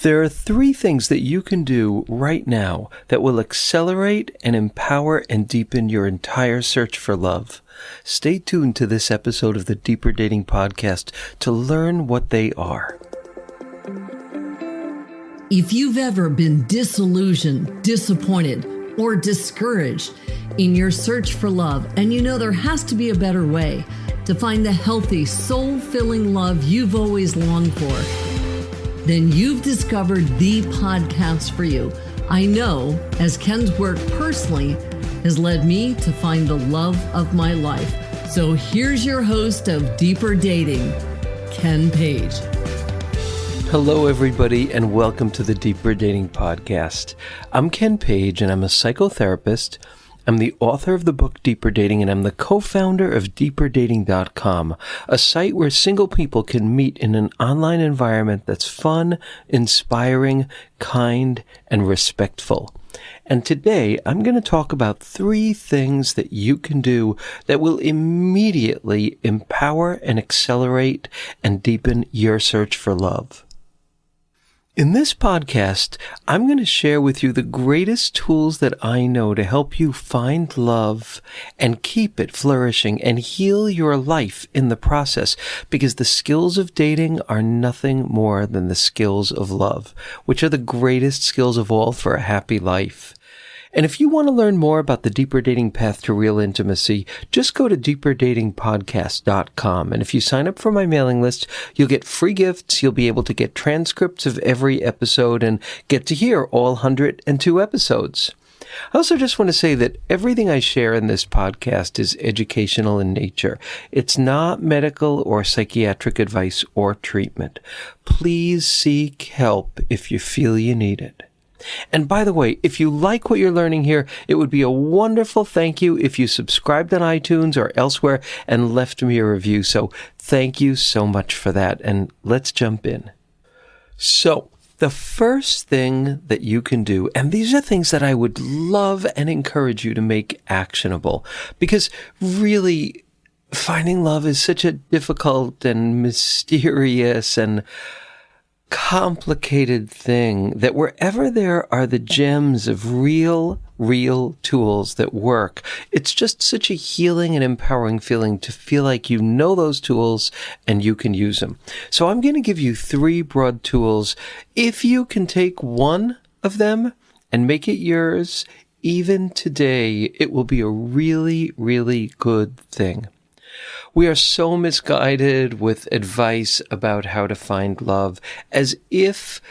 There are 3 things that you can do right now that will accelerate and empower and deepen your entire search for love. Stay tuned to this episode of the Deeper Dating Podcast to learn what they are. If you've ever been disillusioned, disappointed, or discouraged in your search for love, and you know there has to be a better way to find the healthy, soul-filling love you've always longed for, then you've discovered the podcast for you. I know, as Ken's work personally has led me to find the love of my life. So here's your host of Deeper Dating, Ken Page. Hello, everybody, and welcome to the Deeper Dating Podcast. I'm Ken Page, and I'm a psychotherapist. I'm the author of the book Deeper Dating, and I'm the co-founder of deeperdating.com, a site where single people can meet in an online environment that's fun, inspiring, kind, and respectful. And today, I'm going to talk about 3 things that you can do that will immediately empower and accelerate and deepen your search for love. In this podcast, I'm going to share with you the greatest tools that I know to help you find love and keep it flourishing and heal your life in the process, because the skills of dating are nothing more than the skills of love, which are the greatest skills of all for a happy life. And if you want to learn more about the Deeper Dating Path to Real Intimacy, just go to deeperdatingpodcast.com. And if you sign up for my mailing list, you'll get free gifts. You'll be able to get transcripts of every episode and get to hear all 102 episodes. I also just want to say that everything I share in this podcast is educational in nature. It's not medical or psychiatric advice or treatment. Please seek help if you feel you need it. And by the way, if you like what you're learning here, it would be a wonderful thank you if you subscribed on iTunes or elsewhere and left me a review. So thank you so much for that. And let's jump in. So the first thing that you can do, and these are things that I would love and encourage you to make actionable, because really finding love is such a difficult and mysterious and complicated thing that wherever there are the gems of real tools that work, it's just such a healing and empowering feeling to feel like you know those tools and you can use them. So I'm going to give you 3 broad tools. If you can take one of them and make it yours, even today, it will be a really, really good thing. We are so misguided with advice about how to find love, as if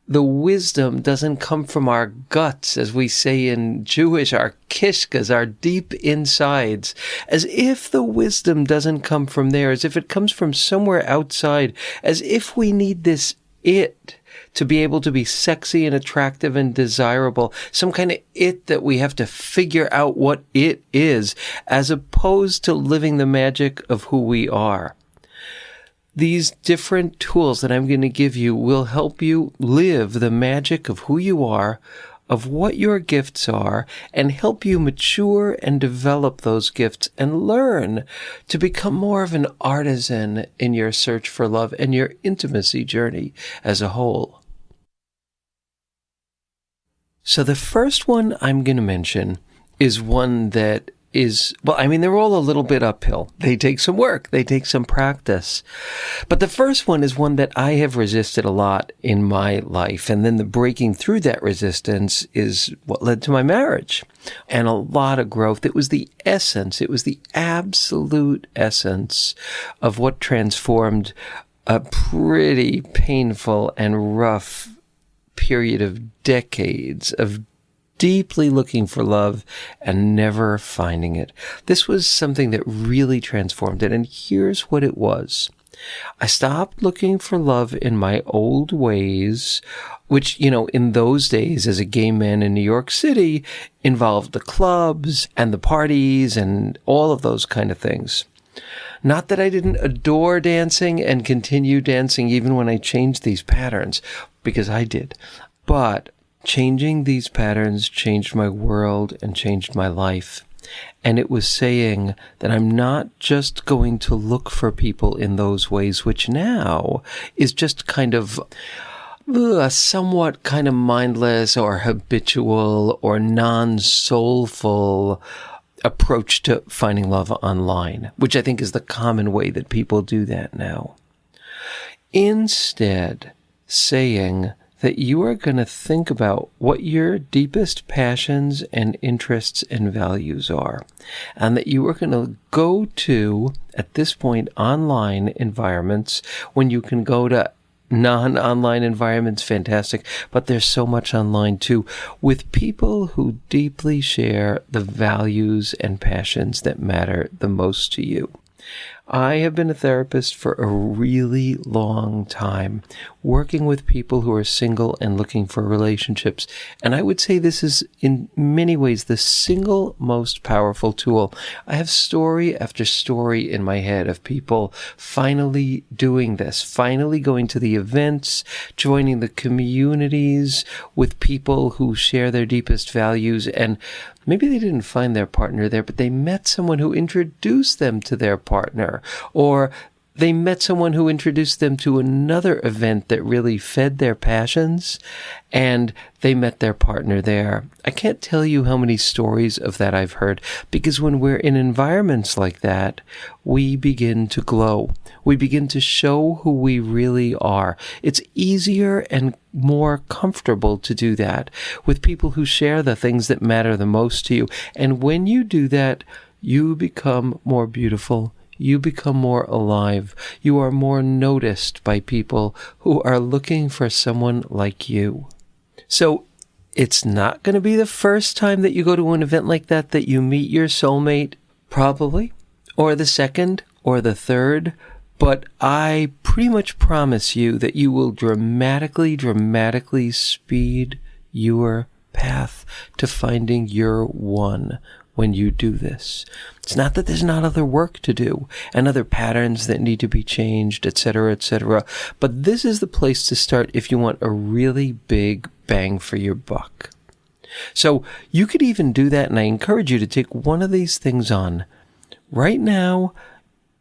the wisdom doesn't come from our guts, as we say in Jewish, our kishkas, our deep insides, as if the wisdom doesn't come from there, as if it comes from somewhere outside, as if we need this it to be able to be sexy and attractive and desirable, some kind of it that we have to figure out what it is, as opposed to living the magic of who we are. These different tools that I'm going to give you will help you live the magic of who you are, of what your gifts are, and help you mature and develop those gifts and learn to become more of an artisan in your search for love and your intimacy journey as a whole. So the first one I'm going to mention is one that is, they're all a little bit uphill. They take some work. They take some practice. But the first one is one that I have resisted a lot in my life. And then the breaking through that resistance is what led to my marriage and a lot of growth. It was the essence. It was the absolute essence of what transformed a pretty painful and rough period of decades of deeply looking for love and never finding it. This was something that really transformed it, and here's what it was. I stopped looking for love in my old ways, which, in those days as a gay man in New York City involved the clubs and the parties and all of those kind of things. Not that I didn't adore dancing and continue dancing even when I changed these patterns, because I did. But changing these patterns changed my world and changed my life. And it was saying that I'm not just going to look for people in those ways, which now is just kind of a somewhat kind of mindless or habitual or non-soulful approach to finding love online, which I think is the common way that people do that now. Instead, saying that you are going to think about what your deepest passions and interests and values are, and that you are going to go to, at this point, online environments. When you can go to non-online environments, fantastic, but there's so much online too, with people who deeply share the values and passions that matter the most to you. I have been a therapist for a really long time, working with people who are single and looking for relationships. And I would say this is, in many ways, the single most powerful tool. I have story after story in my head of people finally doing this, finally going to the events, joining the communities with people who share their deepest values, and maybe they didn't find their partner there, but they met someone who introduced them to their partner, or they met someone who introduced them to another event that really fed their passions, and they met their partner there. I can't tell you how many stories of that I've heard, because when we're in environments like that, we begin to glow. We begin to show who we really are. It's easier and more comfortable to do that with people who share the things that matter the most to you. And when you do that, you become more beautiful. You become more alive. You are more noticed by people who are looking for someone like you. So it's not going to be the first time that you go to an event like that you meet your soulmate, probably, or the second or the third. But I pretty much promise you that you will dramatically speed your path to finding your one when you do this. It's not that there's not other work to do and other patterns that need to be changed, etc., but this is the place to start if you want a really big bang for your buck. So you could even do that, and I encourage you to take one of these things on. Right now,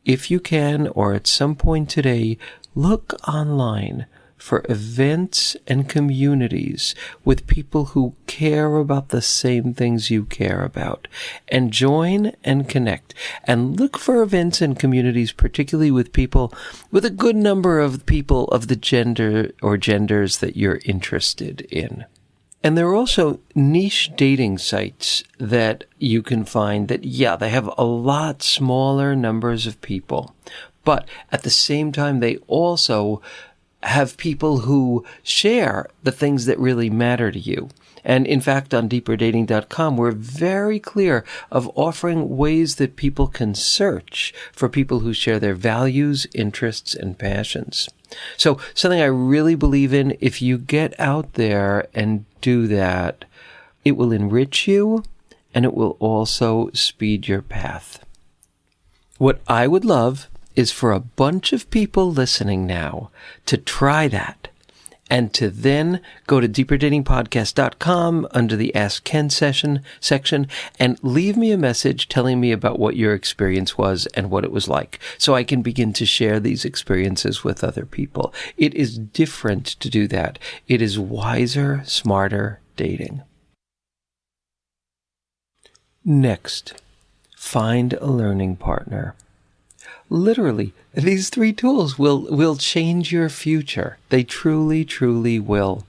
if you can, or at some point today, look online for events and communities with people who care about the same things you care about, and join and connect. And look for events and communities, particularly with people, with a good number of people of the gender or genders that you're interested in. And there are also niche dating sites that you can find that, they have a lot smaller numbers of people, but at the same time, they also have people who share the things that really matter to you. And in fact, on deeperdating.com, we're very clear of offering ways that people can search for people who share their values, interests, and passions. So something I really believe in, if you get out there and do that, it will enrich you and it will also speed your path. What I would love is for a bunch of people listening now to try that and to then go to deeperdatingpodcast.com under the Ask Ken section and leave me a message telling me about what your experience was and what it was like, so I can begin to share these experiences with other people. It is different to do that. It is wiser, smarter dating. Next, find a learning partner. Literally, these 3 tools will change your future. They truly will.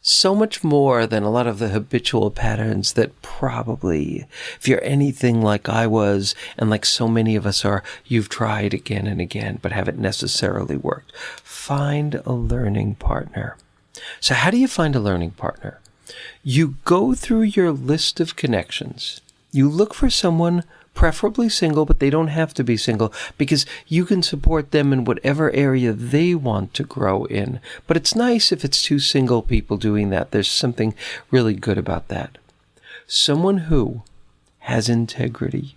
So much more than a lot of the habitual patterns that probably, if you're anything like I was, and like so many of us are, you've tried again and again, but haven't necessarily worked. Find a learning partner. So how do you find a learning partner? You go through your list of connections. You look for someone, preferably single, but they don't have to be single, because you can support them in whatever area they want to grow in. But it's nice if it's 2 single people doing that. There's something really good about that. Someone who has integrity.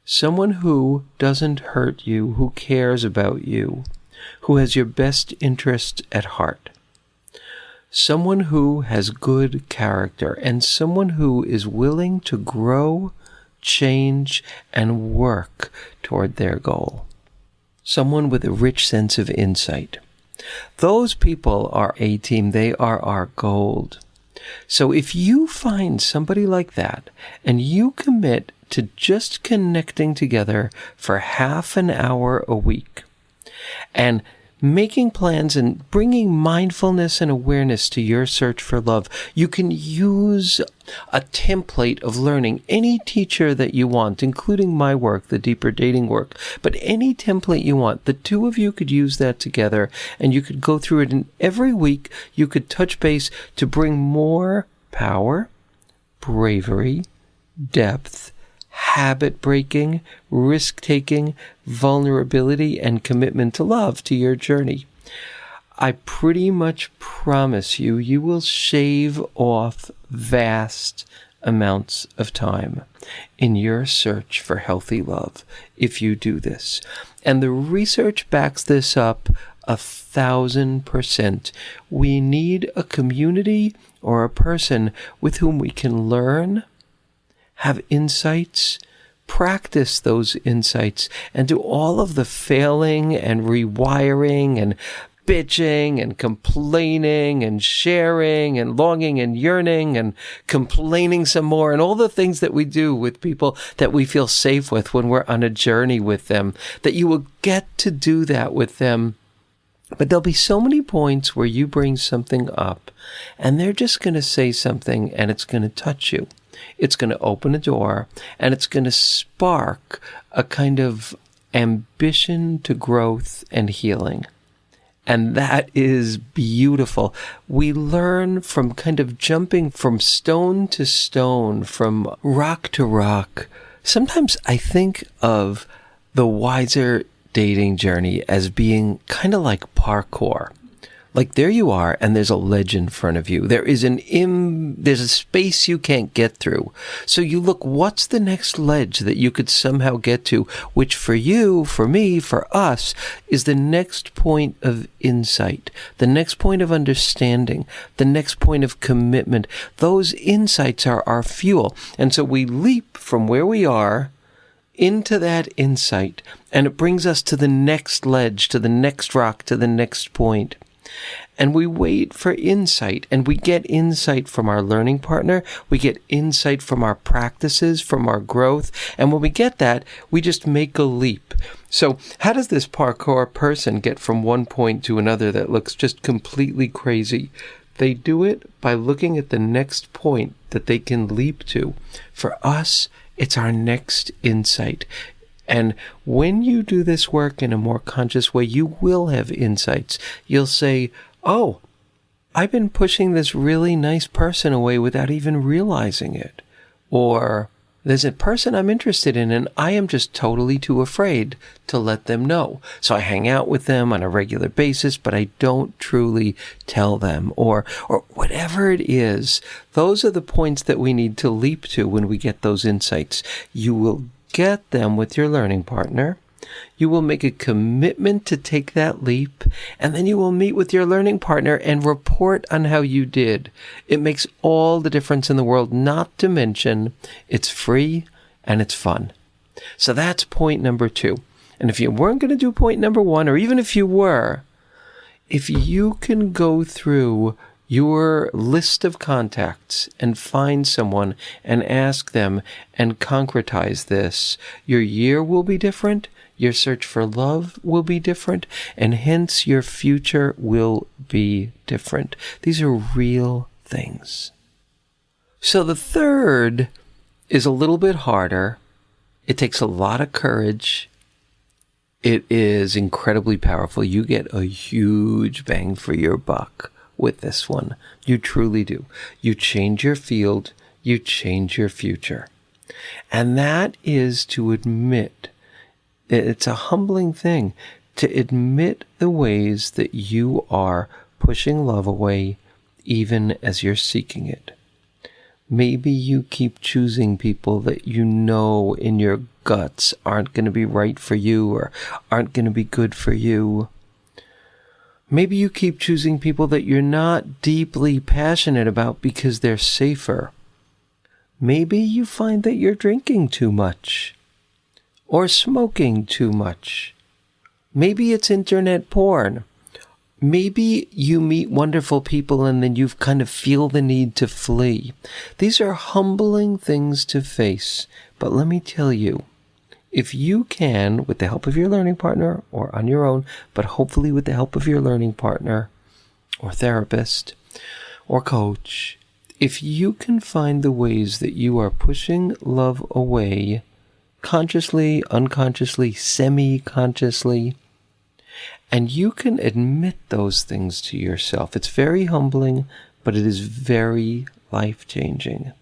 Someone who doesn't hurt you, who cares about you, who has your best interest at heart. Someone who has good character, and someone who is willing to grow, change, and work toward their goal. Someone with a rich sense of insight. Those people are a team. They are our gold. So if you find somebody like that and you commit to just connecting together for half an hour a week and making plans and bringing mindfulness and awareness to your search for love, you can use a template of learning. Any teacher that you want, including my work, the Deeper Dating work, but any template you want, the two of you could use that together and you could go through it. And every week you could touch base to bring more power, bravery, depth, habit breaking, risk taking, vulnerability, and commitment to love to your journey. I pretty much promise you, you will shave off vast amounts of time in your search for healthy love if you do this. And the research backs this up 1,000%. We need a community or a person with whom we can learn, have insights, practice those insights, and do all of the failing and rewiring and bitching and complaining and sharing and longing and yearning and complaining some more and all the things that we do with people that we feel safe with when we're on a journey with them, that you will get to do that with them. But there'll be so many points where you bring something up and they're just going to say something and it's going to touch you. It's going to open a door, and it's going to spark a kind of ambition to growth and healing. And that is beautiful. We learn from kind of jumping from stone to stone, from rock to rock. Sometimes I think of the Wiser dating journey as being kind of like parkour. Like there you are, and there's a ledge in front of you. There's a space you can't get through. So you look, what's the next ledge that you could somehow get to, which for you, for me, for us, is the next point of insight, the next point of understanding, the next point of commitment. Those insights are our fuel. And so we leap from where we are into that insight, and it brings us to the next ledge, to the next rock, to the next point. And we wait for insight, and we get insight from our learning partner. We get insight from our practices, from our growth. And when we get that, we just make a leap. So how does this parkour person get from one point to another that looks just completely crazy? They do it by looking at the next point that they can leap to. For us, it's our next insight. And when you do this work in a more conscious way, you will have insights. You'll say, oh, I've been pushing this really nice person away without even realizing it. Or there's a person I'm interested in and I am just totally too afraid to let them know. So I hang out with them on a regular basis, but I don't truly tell them. Or whatever it is, those are the points that we need to leap to when we get those insights. You will get them with your learning partner. You will make a commitment to take that leap, and then you will meet with your learning partner and report on how you did. It makes all the difference in the world, not to mention it's free and it's fun. So that's point number 2. And if you weren't going to do point number 1, or even if you were, if you can go through your list of contacts and find someone and ask them and concretize this, your year will be different, your search for love will be different, and hence your future will be different. These are real things. So the third is a little bit harder. It takes a lot of courage. It is incredibly powerful. You get a huge bang for your buck with this one. You truly do. You change your field, you change your future. And that is to admit, it's a humbling thing, to admit the ways that you are pushing love away even as you're seeking it. Maybe you keep choosing people that you know in your guts aren't going to be right for you or aren't going to be good for you. Maybe you keep choosing people that you're not deeply passionate about because they're safer. Maybe you find that you're drinking too much or smoking too much. Maybe it's internet porn. Maybe you meet wonderful people and then you kind of feel the need to flee. These are humbling things to face. But let me tell you, if you can, with the help of your learning partner or on your own, but hopefully with the help of your learning partner or therapist or coach, if you can find the ways that you are pushing love away, consciously, unconsciously, semi-consciously, and you can admit those things to yourself, it's very humbling, but it is very life-changing.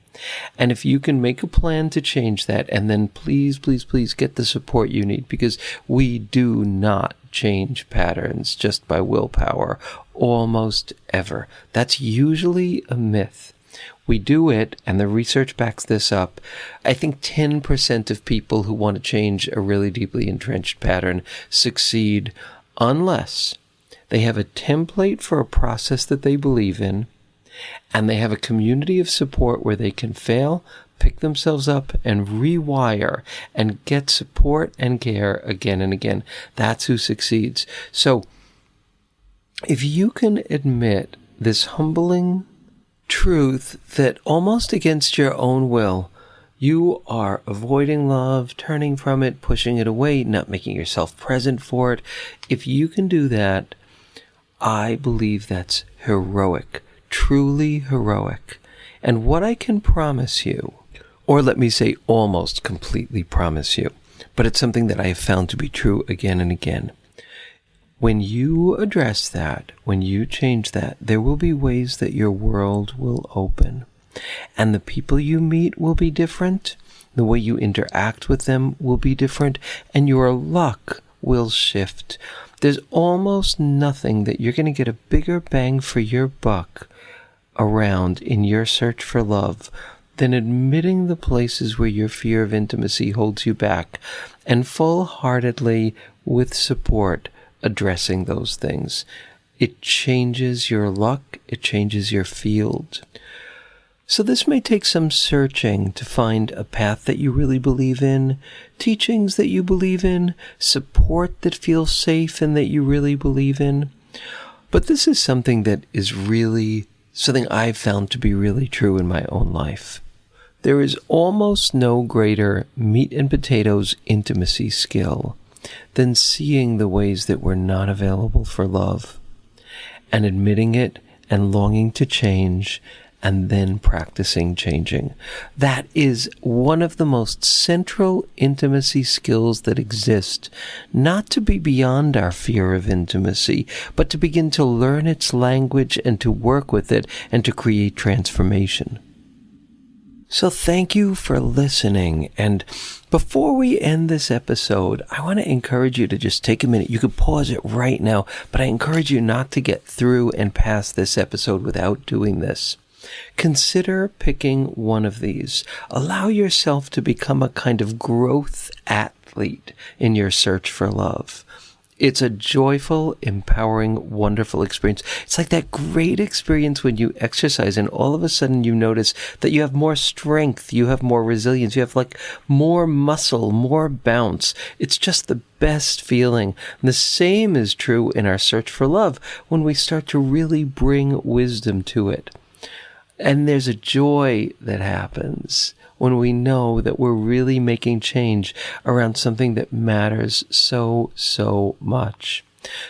And if you can make a plan to change that, and then please, please, please get the support you need, because we do not change patterns just by willpower, almost ever. That's usually a myth. We do it, and the research backs this up. I think 10% of people who want to change a really deeply entrenched pattern succeed unless they have a template for a process that they believe in, and they have a community of support where they can fail, pick themselves up, and rewire and get support and care again and again. That's who succeeds. So if you can admit this humbling truth that almost against your own will, you are avoiding love, turning from it, pushing it away, not making yourself present for it. If you can do that, I believe that's heroic, truly heroic. And what I can promise you, or let me say almost completely promise you, but it's something that I have found to be true again and again. When you address that, when you change that, there will be ways that your world will open. And the people you meet will be different. The way you interact with them will be different. And your luck will shift. There's almost nothing that you're going to get a bigger bang for your buck around in your search for love than admitting the places where your fear of intimacy holds you back, and full-heartedly, with support, addressing those things. It changes your luck. It changes your field. So this may take some searching to find a path that you really believe in, teachings that you believe in, support that feels safe and that you really believe in. But this is something that is really something I've found to be really true in my own life. There is almost no greater meat and potatoes intimacy skill than seeing the ways that we're not available for love and admitting it and longing to change and then practicing changing. That is one of the most central intimacy skills that exist, not to be beyond our fear of intimacy, but to begin to learn its language and to work with it and to create transformation. So thank you for listening. And before we end this episode, I want to encourage you to just take a minute. You could pause it right now, but I encourage you not to get through and past this episode without doing this. Consider picking one of these. Allow yourself to become a kind of growth athlete in your search for love. It's a joyful, empowering, wonderful experience. It's like that great experience when you exercise and all of a sudden you notice that you have more strength, you have more resilience, you have like more muscle, more bounce. It's just the best feeling. And the same is true in our search for love when we start to really bring wisdom to it. And there's a joy that happens when we know that we're really making change around something that matters so, so much.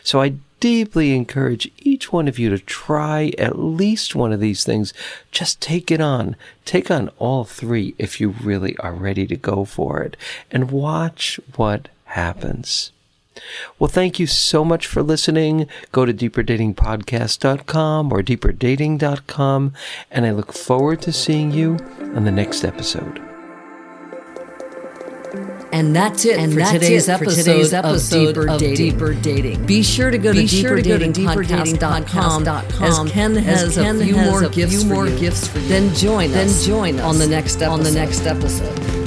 So I deeply encourage each one of you to try at least one of these things. Just take it on. Take on all three if you really are ready to go for it, and watch what happens. Well, thank you so much for listening. Go to deeperdatingpodcast.com or deeperdating.com, and I look forward to seeing you on the next episode. And that's it for today's episode of Deeper Dating. Be sure to go to deeperdatingpodcast.com, as Ken has a few more gifts for you. Then join us on the next episode.